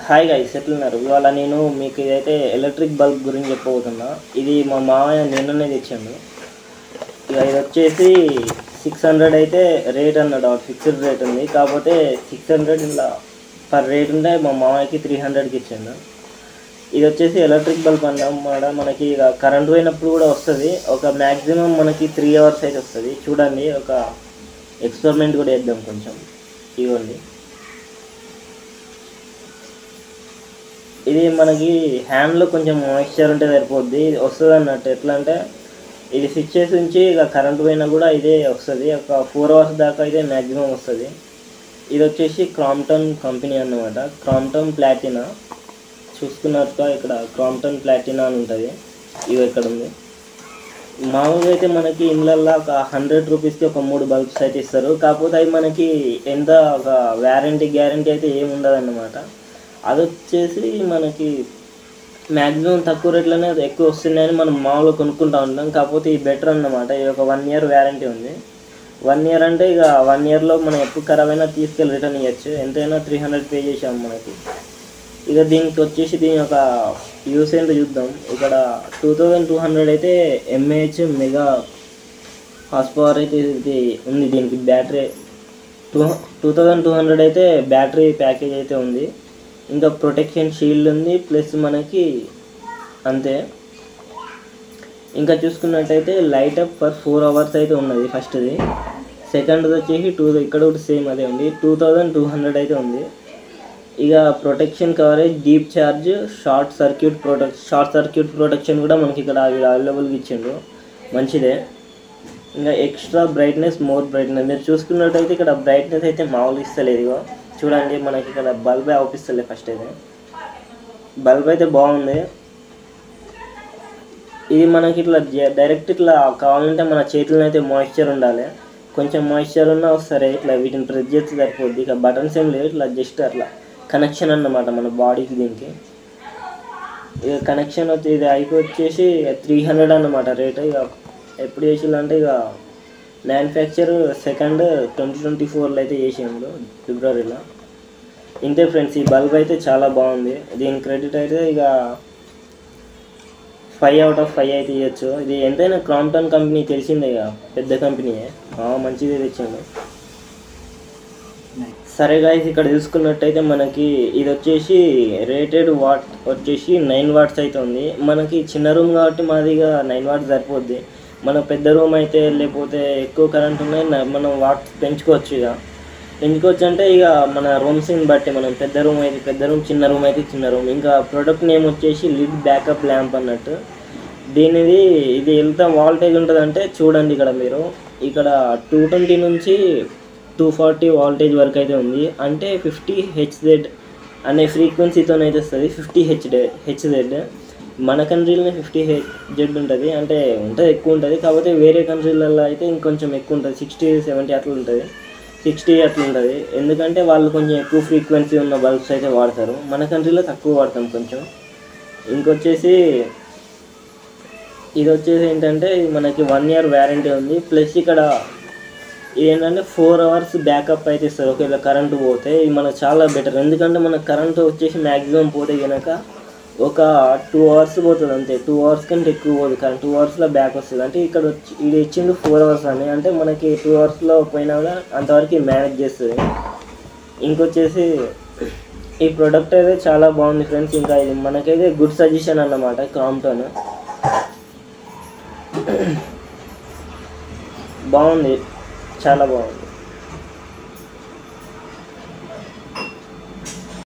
Hi guys, ఎట్లున్నారు? ఇవాళ నేను మీకు ఇదైతే ఎలక్ట్రిక్ బల్బ్ గురించి చెప్పబోతున్నా. ఇది మా మామయ్య నిన్ననే తెచ్చాడు. ఇక ఇది వచ్చేసి 600 అయితే రేట్ అన్నాడు. ఫిక్స్డ్ రేట్ ఉంది, కాకపోతే 600 ఇలా పర్ రేట్ ఉంటే మా మామయ్యకి 300కి ఇచ్చాడు. ఇది వచ్చేసి ఎలక్ట్రిక్ బల్బ్ అన్నాం. మనకి ఇక కరెంట్ పోయినప్పుడు కూడా వస్తుంది. ఒక మ్యాక్సిమం మనకి 3 అవర్స్ అయితే వస్తుంది. చూడండి, ఒక ఎక్స్పెరిమెంట్ కూడా చేద్దాం కొంచెం. ఇవ్వండి, ఇది మనకి హ్యాండ్లో కొంచెం మాయిశ్చర్ ఉంటే సరిపోద్ది, వస్తుంది అన్నట్టు. ఎట్లా అంటే ఇది స్విచ్ చేసి ఉంచి ఇక కరెంట్ పోయినా కూడా ఇదే వస్తుంది. ఒక 4 అవర్స్ దాకా అయితే మ్యాక్సిమం వస్తుంది. ఇది వచ్చేసి క్రాంప్టన్ కంపెనీ అన్నమాట. క్రాంప్టన్ ప్లాటినా చూసుకున్నట్టుగా ఇక్కడ క్రాంప్టన్ ప్లాటినా అని ఉంటుంది. ఇది ఇక్కడ ఉంది. మామూలుగా అయితే మనకి ఇళ్ళల్లో ఒక 100 రూపీస్కి ఒక 3 బల్బ్స్ అయితే ఇస్తారు. కాకపోతే అవి మనకి ఎంత ఒక గ్యారంటీ అయితే ఏమి ఉండదు అన్నమాట. అది వచ్చేసి మనకి మ్యాక్సిమం తక్కువ రేట్లోనే ఎక్కువ వస్తున్నాయని మనం మామూలుగా కొనుక్కుంటూ ఉంటాం. కాకపోతే ఇది బెటర్ అన్నమాట. ఇది ఒక 1 ఇయర్ వ్యారంటీ ఉంది. 1 ఇయర్ అంటే ఇక 1 ఇయర్లో మనం ఎప్పుడు ఖరాబ్ అయినా తీసుకెళ్ళి రిటర్న్ ఇవ్వచ్చు. ఎంతైనా 300 పే చేసాము మనకి. ఇక దీనికి వచ్చేసి దీని ఒక యూస్ ఏంటో చూద్దాం. ఇక్కడ 2200 అయితే ఎంఏహెచ్ మెగా హార్స్ పవర్ అయితే ఇది ఉంది. దీనికి బ్యాటరీ 2200 అయితే బ్యాటరీ ప్యాకేజ్ అయితే ఉంది. ఇంకా ప్రొటెక్షన్ షీల్డ్ ఉంది, ప్లస్ మనకి అంతే. ఇంకా చూసుకున్నట్టయితే లైట్ అప్ ఫర్ 4 అవర్స్ అయితే ఉన్నది ఫస్ట్ది. సెకండ్ది వచ్చేసి ఇక్కడ కూడా సేమ్ అదే ఉంది, 2200 అయితే ఉంది. ఇక protection coverage, deep charge, short circuit protection కూడా మనకి ఇక్కడ అవైలబుల్గా ఇచ్చిండు, మంచిదే. ఇంకా ఎక్స్ట్రా బ్రైట్నెస్, మోర్ బ్రైట్నెస్. మీరు చూసుకున్నట్టయితే ఇక్కడ బ్రైట్నెస్ అయితే మామూలు ఇస్తలేదు. ఇగో చూడండి, మనకి ఇక్కడ బల్బ్ అవుపిస్తలే. ఫస్ట్ అయితే బల్బ్ అయితే బాగుంది. ఇది మనకి ఇట్లా డైరెక్ట్ ఇట్లా కావాలంటే మన చేతులను అయితే మాయిశ్చర్ ఉండాలి. కొంచెం మాయిశ్చర్ ఉన్నా సరే ఇట్లా వీటిని ప్రెస్ చేస్తే సరిపోద్ది. ఇక బటన్స్ ఏం లేవు, ఇట్లా జస్ట్ అట్లా కనెక్షన్ అన్నమాట మన బాడీకి దీనికి. ఇక కనెక్షన్ వచ్చి ఇది వచ్చేసి 300 అన్నమాట రేట్. ఇక ఎప్పుడు చేసిందంటే ఇక మ్యానుఫ్యాక్చర్ 2nd 2024లో అయితే చేసిండు, ఫిబ్రవరిలో. ఇంతే ఫ్రెండ్స్, ఈ బల్బ్ అయితే చాలా బాగుంది. దీని క్రెడిట్ అయితే ఇక 5 out of 5 అయితే ఇవ్వచ్చు. ఇది ఎంతైనా క్రాంప్టన్ కంపెనీ తెలిసిందే, ఇక పెద్ద కంపెనీయే, మంచిదే తెచ్చిండు. సరే గాయ్స్, ఇక్కడ చూసుకున్నట్టయితే మనకి ఇది వచ్చేసి రేటెడ్ వాట్ వచ్చేసి 9 వాట్స్ అయితే ఉంది. మనకి చిన్న రూమ్ కాబట్టి మాదిగా 9 వాట్స్ సరిపోద్ది. మన పెద్ద రూమ్ అయితే లేకపోతే ఎక్కువ కరెంట్ ఉన్నాయి, మనం వాట్స్ పెంచుకోవచ్చు. అంటే ఇక మన రూమ్స్ని బట్టి మనం పెద్ద రూమ్ అయితే పెద్ద రూమ్, చిన్న రూమ్ అయితే చిన్న రూమ్. ఇంకా ప్రోడక్ట్ నేమ్ వచ్చేసి లిడ్ బ్యాకప్ ల్యాంప్ అన్నట్టు. ఇది ఎంత వాల్టేజ్ ఉంటుందంటే చూడండి, ఇక్కడ మీరు ఇక్కడ 220 నుంచి 240 వాల్టేజ్ వరకు అయితే ఉంది. అంటే 50 హెచ్జెడ్ అనే ఫ్రీక్వెన్సీతోనైతే వస్తుంది. 50 హెచ్జెడ్ మన కంట్రీలోనే 50 హెచ్జెడ్ ఉంటుంది. అంటే ఎక్కువ ఉంటుంది. కాకపోతే వేరే కంట్రీలలో అయితే ఇంకొంచెం ఎక్కువ ఉంటుంది, 60 70 అట్లా ఉంటుంది, 60 అట్లా ఉంటుంది. ఎందుకంటే వాళ్ళు కొంచెం ఎక్కువ ఫ్రీక్వెన్సీ ఉన్న బల్బ్స్ అయితే వాడతారు. మన కంట్రీలో తక్కువ వాడతాం కొంచెం. ఇంకొచ్చేసి ఇది వచ్చేసి ఏంటంటే మనకి 1 ఇయర్ వ్యారంటీ ఉంది. ప్లస్ ఇక్కడ ఏంటంటే 4 అవర్స్ బ్యాకప్ అయితే ఇస్తారు ఒకవేళ కరెంటు పోతే. ఇది మనకు చాలా బెటర్. ఎందుకంటే మనకు కరెంటు వచ్చేసి మ్యాక్సిమం పోతే కనుక ఒక 2 అవర్స్ పోతుంది అంతే. 2 అవర్స్ కంటే ఎక్కువ పోదు కరెంట్. 2 అవర్స్లో బ్యాక్ వస్తుంది. అంటే ఇక్కడ ఇది ఇచ్చిండు 4 అవర్స్ అని, అంటే మనకి 2 అవర్స్లో పోయినా కూడా అంతవరకు మేనేజ్ చేస్తుంది. ఇంకొచ్చేసి ఈ ప్రోడక్ట్ అయితే చాలా బాగుంది ఫ్రెండ్స్. ఇంకా ఇది మనకైతే గుడ్ సజెషన్ అన్నమాట, క్రాంప్టన్. బాగుంది, చాలా బాగుంది.